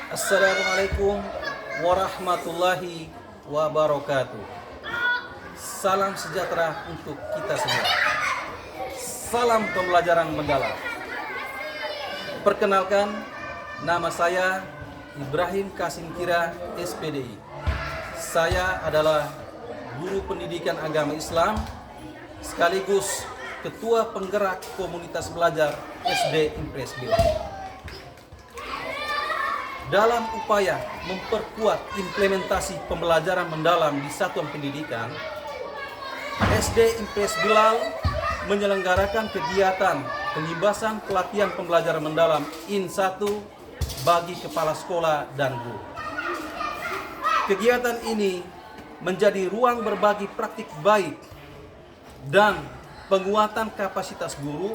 Assalamualaikum warahmatullahi wabarakatuh. Salam sejahtera untuk kita semua. Salam pembelajaran mendalam. Perkenalkan, nama saya Ibrahim Kasim Kira, SPDI. Saya adalah guru pendidikan agama Islam sekaligus Ketua Penggerak Komunitas Belajar SD Impres Bilang. Dalam upaya memperkuat implementasi pembelajaran mendalam di satuan pendidikan, SD Impres Bilal menyelenggarakan kegiatan pengibasan pelatihan pembelajaran mendalam IN1 bagi kepala sekolah dan guru. Kegiatan ini menjadi ruang berbagi praktik baik dan penguatan kapasitas guru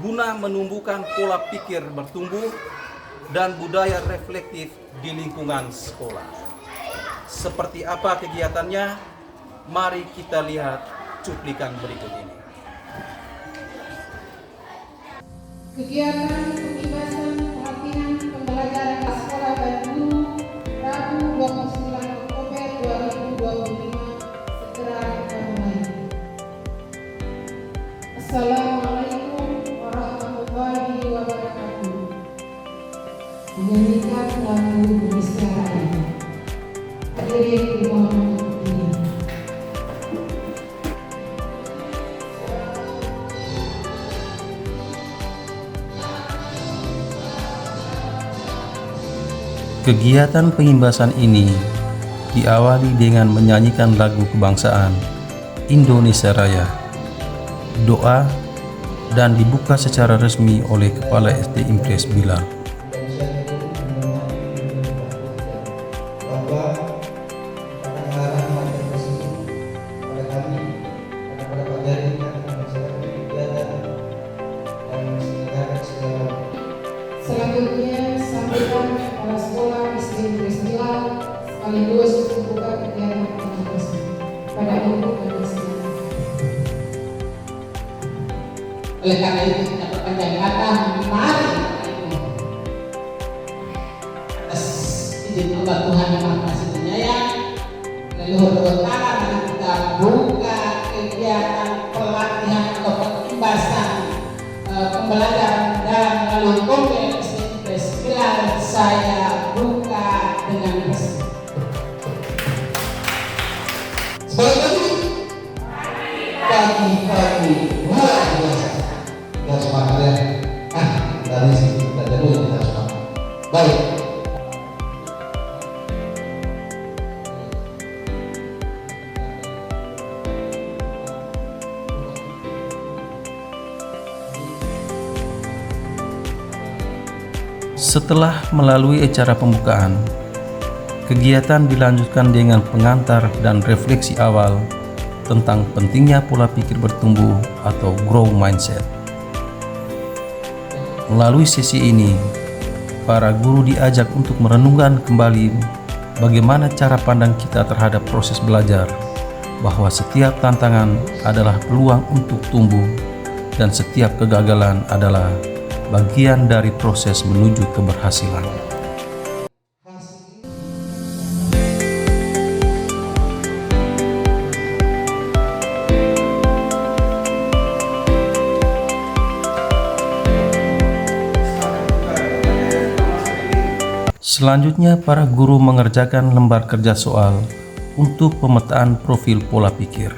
guna menumbuhkan pola pikir bertumbuh dan budaya reflektif di lingkungan sekolah. Seperti apa kegiatannya? Mari kita lihat cuplikan berikut ini. Kegiatan pengibasan pelatihan pembelajaran sekolah dan guru Rabu 29 Oktober 2025 segera kita mulai. Assalamualaikum warahmatullahi wabarakatuh. Menyanyikan lagu Indonesia. Hadirin dimohon untuk berdiri. Kegiatan pengimbasan ini diawali dengan menyanyikan lagu kebangsaan Indonesia Raya, doa, dan dibuka secara resmi oleh Kepala SD Impres Bilal. Selanjutnya, sambutan kepala sekolah SD Impres Bilal sekaligus membuka kegiatan pengimbasan pada ibu dan silakan. Oleh karena itu kita perpanjang kata mari atas izin Allah Tuhan yang Maha Kasih Penyayang, leluhur utara mari kita buka kegiatan pelatihan atau pengimbasan pembelajaran dalam melalui Komunitas Impres Bilal. Saya buka dengan resmi. Pagi-pagi luar biasa. Kita semangat ya. Dari sini kita dulu kita semangat. Baik. Setelah melalui acara pembukaan, kegiatan dilanjutkan dengan pengantar dan refleksi awal tentang pentingnya pola pikir bertumbuh atau grow mindset. Melalui sesi ini, para guru diajak untuk merenungkan kembali bagaimana cara pandang kita terhadap proses belajar, bahwa setiap tantangan adalah peluang untuk tumbuh dan setiap kegagalan adalah bagian dari proses menuju keberhasilan. Selanjutnya, para guru mengerjakan lembar kerja soal untuk pemetaan profil pola pikir.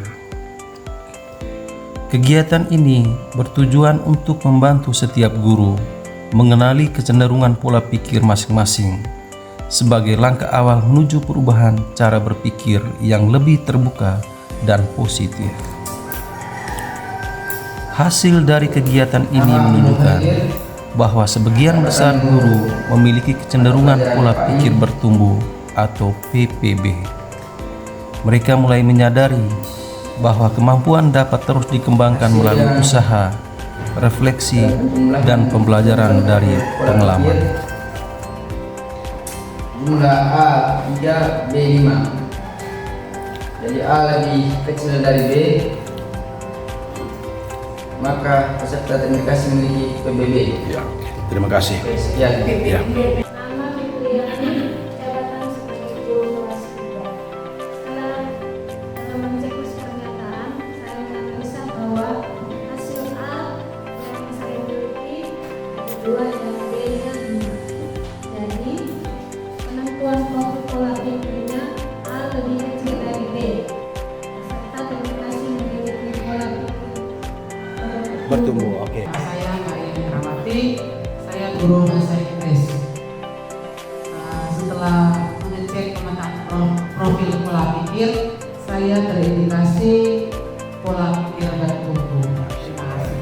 Kegiatan ini bertujuan untuk membantu setiap guru mengenali kecenderungan pola pikir masing-masing sebagai langkah awal menuju perubahan cara berpikir yang lebih terbuka dan positif. Hasil dari kegiatan ini menunjukkan bahwa sebagian besar guru memiliki kecenderungan pola pikir bertumbuh atau PPB. Mereka mulai menyadari bahwa kemampuan dapat terus dikembangkan melalui usaha, refleksi, dan pembelajaran dari pengalaman. Jumlah A 3, B 5. Jadi A lebih kecil dari B, maka peserta terindikasi memiliki PBB. Ya, terima kasih. Sekian. Ya. Nama Fitriana bertumbuh. Oke. Saya Maria Indrawati, saya guru bahasa Inggris. Setelah mengecek pemetaan profil pola pikir, saya terindikasi pola pikir bertumbuh. Terima kasih.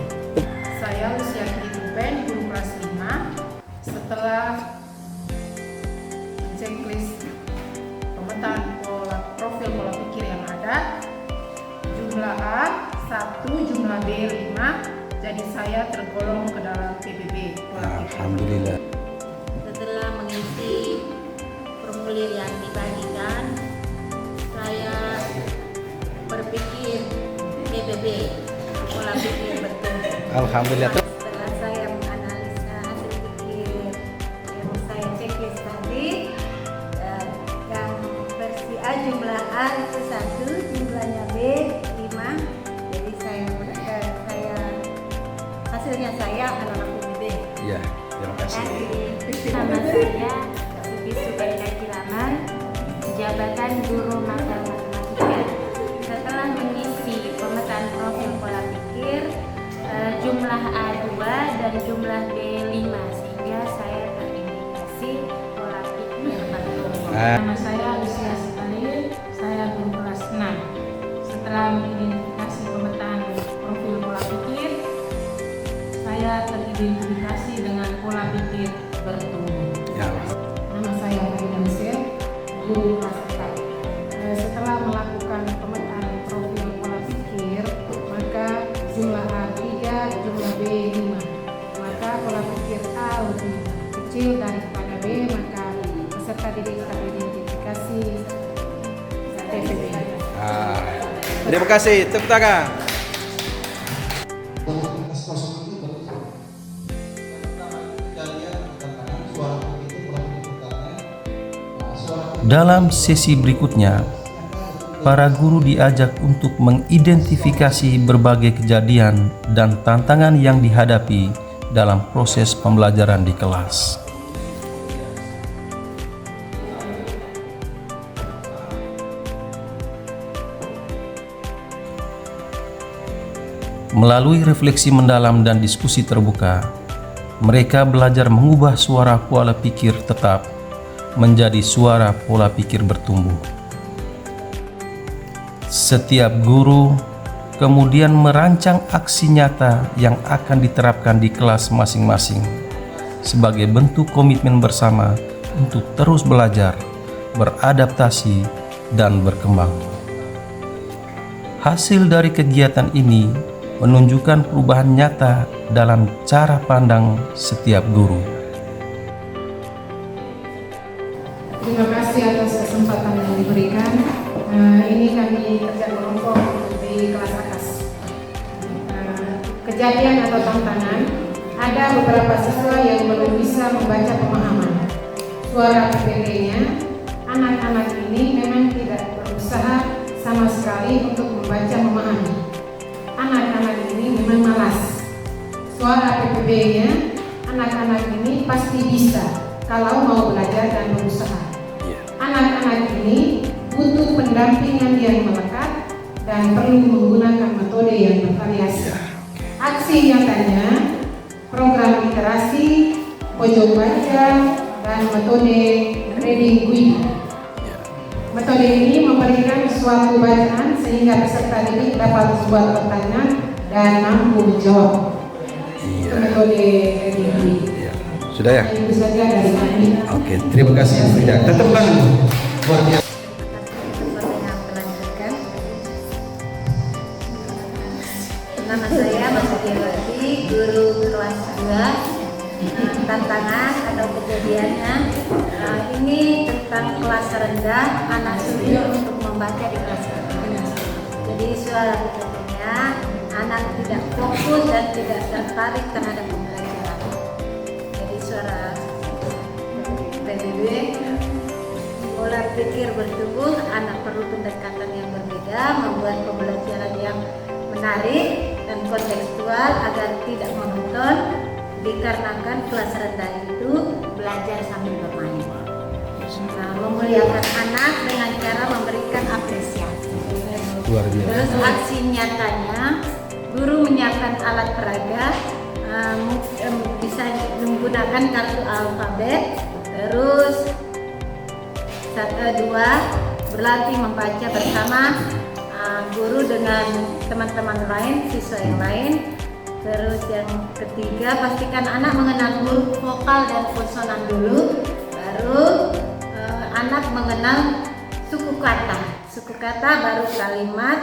Saya Lucia Kituben, guru kelas 5. Setelah checklist pemetaan profil pola pikir yang ada, jumlah A 1, jumlah B 5, jadi saya tergolong ke dalam PBB pola pikir. Alhamdulillah. Setelah mengisi formulir yang dibagikan, saya berpikir PBB, pola pikir bertumbuh. Alhamdulillah. Setelah saya menganalisa hasil pikir yang saya checklist tadi, yang versi A jumlah A itu 1, jumlahnya B 5, jadi hasilnya saya adalah PBB. Iya, terima kasih. Nama saya Siti Subaida Kilaman, jabatan guru mata matematika. Setelah mengisi pemetaan profil pola pikir, jumlah A2 dan jumlah B5, sehingga saya terindikasi pola pikir bertumbuh. Nama saya Lucia Sekali, saya guru kelas 6. Setelah mengidentifikasi pemetaan profil pola pikir, saya teridentifikasi dengan pola pikir bertumbuh. Ya. Nama saya Maria Mesir, guru kelas 4. Setelah melakukan pemetaan profil pola pikir, maka jumlah A 3, jumlah B 5. Maka pola pikir A lebih kecil daripada B, maka peserta didik teridentifikasi PBB. Terima kasih. Tepuk tangan. Dalam sesi berikutnya, para guru diajak untuk mengidentifikasi berbagai kejadian dan tantangan yang dihadapi dalam proses pembelajaran di kelas. Melalui refleksi mendalam dan diskusi terbuka, mereka belajar mengubah suara pola pikir tetap menjadi suara pola pikir bertumbuh. Setiap guru kemudian merancang aksi nyata yang akan diterapkan di kelas masing-masing sebagai bentuk komitmen bersama untuk terus belajar, beradaptasi, dan berkembang. Hasil dari kegiatan ini menunjukkan perubahan nyata dalam cara pandang setiap guru. Terima kasih atas kesempatan yang diberikan. Ini kami kerja kelompok di kelas atas. Kejadian atau tantangan, ada beberapa siswa yang belum bisa membaca pemahaman. Suara PPT-nya, anak-anak ini memang tidak berusaha sama sekali untuk membaca memahami. Anak-anak ini memang malas. Suara PPB-nya, anak-anak ini pasti bisa kalau mau belajar dan berusaha. Anak-anak ini butuh pendampingan yang melekat dan perlu menggunakan metode yang bervariasi. Aksi nyatanya, program literasi, pojok baca, dan metode reading guide. Metode ini memberikan suatu bacaan sehingga peserta didik dapat membuat pertanyaan dan mampu menjawab. Itu metode reading guide. Sudah ya? Itu saja dari kami. Oke, terima kasih Frida. Tetapkan buat dia. Nama saya Basuki Wati, guru kelas 2. Tantangan atau kejadiannya ini tentang kelas rendah, anak sulit untuk membaca di kelas rendah. Jadi suara PPT-nya, anak tidak fokus dan tidak tertarik terhadap pembelajaran. Jadi suara PBB, pola pikir bertumbuh, anak perlu pendekatan yang berbeda, membuat pembelajaran yang menarik dan kontekstual agar tidak monoton, dikarenakan kelas rendah itu belajar sambil bermain. Memuliakan anak dengan cara memberikan apresiasi. Luar biasa. Terus aksi nyatanya, guru menyiapkan alat peraga, bisa menggunakan kartu alfabet, terus 2 berlatih membaca bersama guru dengan teman-teman lain, siswa yang lain. Terus yang ketiga, pastikan anak mengenal huruf vokal dan konsonan dulu, baru anak mengenal suku kata baru kalimat.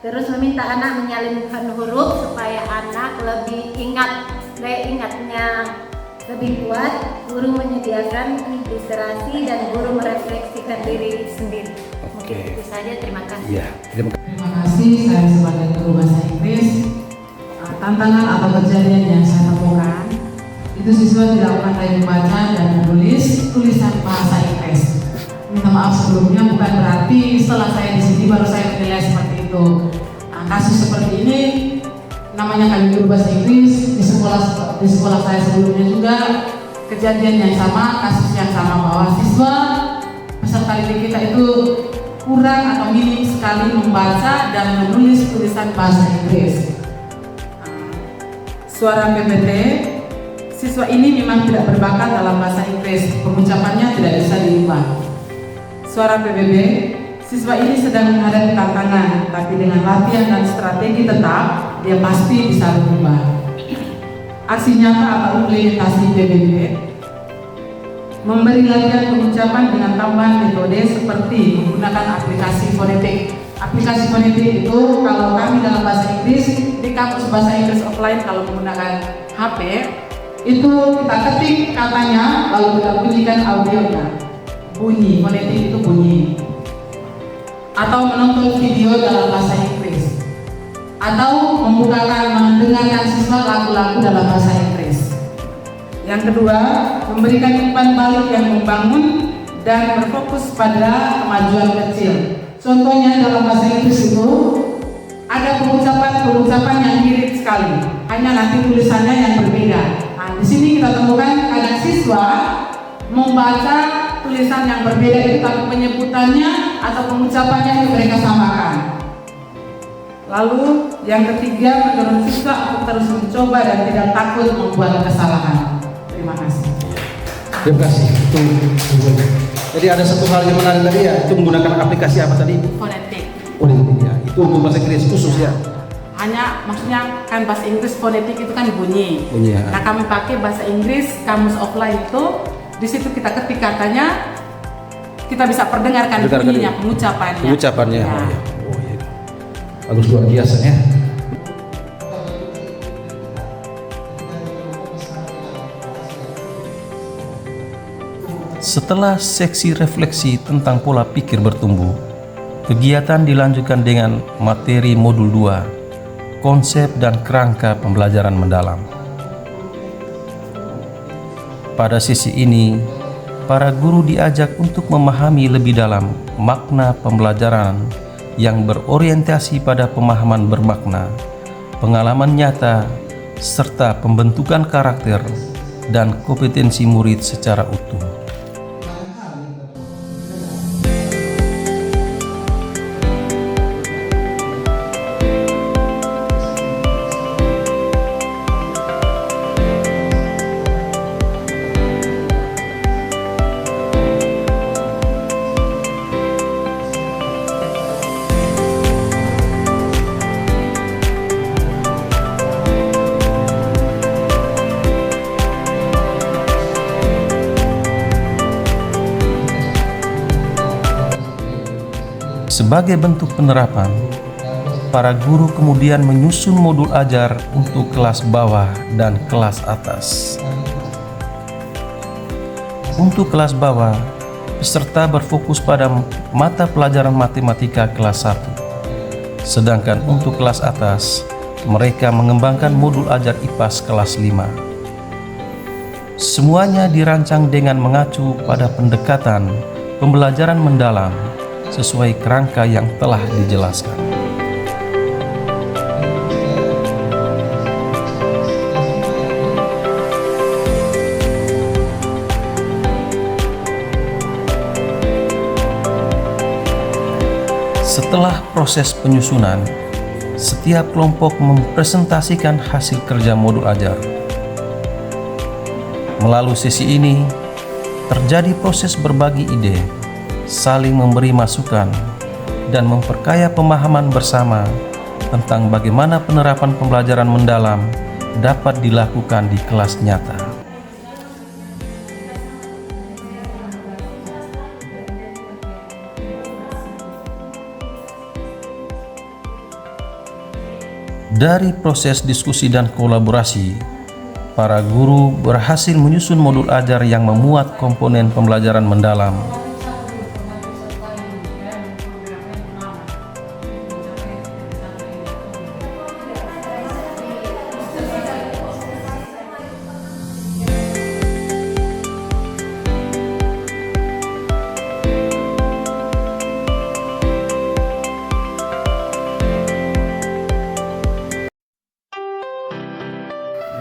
Terus meminta anak menyalinkan huruf supaya anak lebih daya ingatnya lebih kuat. Guru menyediakan literasi dan guru merefleksikan diri sendiri. Mungkin itu saja, terima kasih. Terima kasih. Saya sebagai guru bahasa Inggris, tantangan atau kejadian yang saya temukan itu siswa tidak pandai membaca dan menulis tulisan bahasa Inggris. Minta maaf sebelumnya, bukan berarti setelah saya di sini baru saya menilai seperti itu. Kasus seperti ini namanya kami guru bahasa Inggris di sekolah saya sebelumnya juga kejadian yang sama, kasus yang sama, bahwa siswa peserta didik kita itu kurang atau minim sekali membaca dan menulis tulisan bahasa Inggris. Suara PPT, siswa ini memang tidak berbakat dalam bahasa Inggris, pengucapannya tidak bisa diubah. Suara PBB, siswa ini sedang menghadapi tantangan, tapi dengan latihan dan strategi tetap, dia pasti bisa berubah. Aksi nyata atau implementasi PBB, memberi latihan pengucapan dengan tambahan metode seperti menggunakan aplikasi fonetik. Aplikasi fonetik itu kalau kami dalam bahasa Inggris, di kampus bahasa Inggris offline kalau menggunakan HP, itu kita ketik katanya lalu kita bunyikan audionya. Bunyi, fonetik itu bunyi. Atau menonton video dalam bahasa Inggris. Atau mendengarkan siswa lagu-lagu dalam bahasa Inggris. Yang kedua, memberikan umpan balik yang membangun dan berfokus pada kemajuan kecil. Contohnya dalam bahasa Inggris itu ada pengucapan yang mirip sekali, hanya nanti tulisannya yang berbeda. Nah, di sini kita temukan ada siswa membaca tulisan yang berbeda itu, tapi penyebutannya atau pengucapannya itu mereka samakan. Lalu yang ketiga, mendorong siswa untuk terus mencoba dan tidak takut membuat kesalahan. Terima kasih. Terima kasih. Jadi ada satu hal yang menarik tadi ya, itu menggunakan aplikasi apa tadi? Fonetik. Fonetik ya. Itu untuk bahasa Inggris khusus ya. Hanya maksudnya kan bahasa Inggris fonetik itu kan bunyi. Bunyi ya. Nah, kami pakai bahasa Inggris kamus offline itu, di situ kita ketik katanya, kita bisa perdengarkan bunyinya, pengucapannya. Pengucapannya. Ya. Oh, ya. Oh, ya. Bagus, luar biasa ya. Setelah seksi refleksi tentang pola pikir bertumbuh, kegiatan dilanjutkan dengan materi modul 2, konsep dan kerangka pembelajaran mendalam. Pada sesi ini, para guru diajak untuk memahami lebih dalam makna pembelajaran yang berorientasi pada pemahaman bermakna, pengalaman nyata, serta pembentukan karakter dan kompetensi murid secara utuh. Sebagai bentuk penerapan, para guru kemudian menyusun modul ajar untuk kelas bawah dan kelas atas. Untuk kelas bawah, peserta berfokus pada mata pelajaran matematika kelas 1. Sedangkan untuk kelas atas, mereka mengembangkan modul ajar IPAS kelas 5. Semuanya dirancang dengan mengacu pada pendekatan pembelajaran mendalam sesuai kerangka yang telah dijelaskan. Setelah proses penyusunan, Setiap kelompok mempresentasikan hasil kerja modul ajar. Melalui sesi ini, terjadi proses berbagi ide, saling memberi masukan, dan memperkaya pemahaman bersama tentang bagaimana penerapan pembelajaran mendalam dapat dilakukan di kelas nyata. Dari proses diskusi dan kolaborasi, para guru berhasil menyusun modul ajar yang memuat komponen pembelajaran mendalam.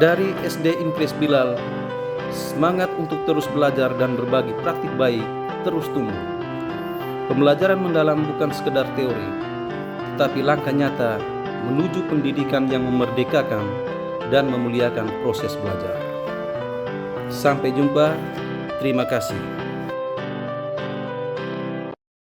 Dari SD Impres Bilal, semangat untuk terus belajar dan berbagi praktik baik terus tumbuh. Pembelajaran mendalam bukan sekedar teori, tetapi langkah nyata menuju pendidikan yang memerdekakan dan memuliakan proses belajar. Sampai jumpa, terima kasih.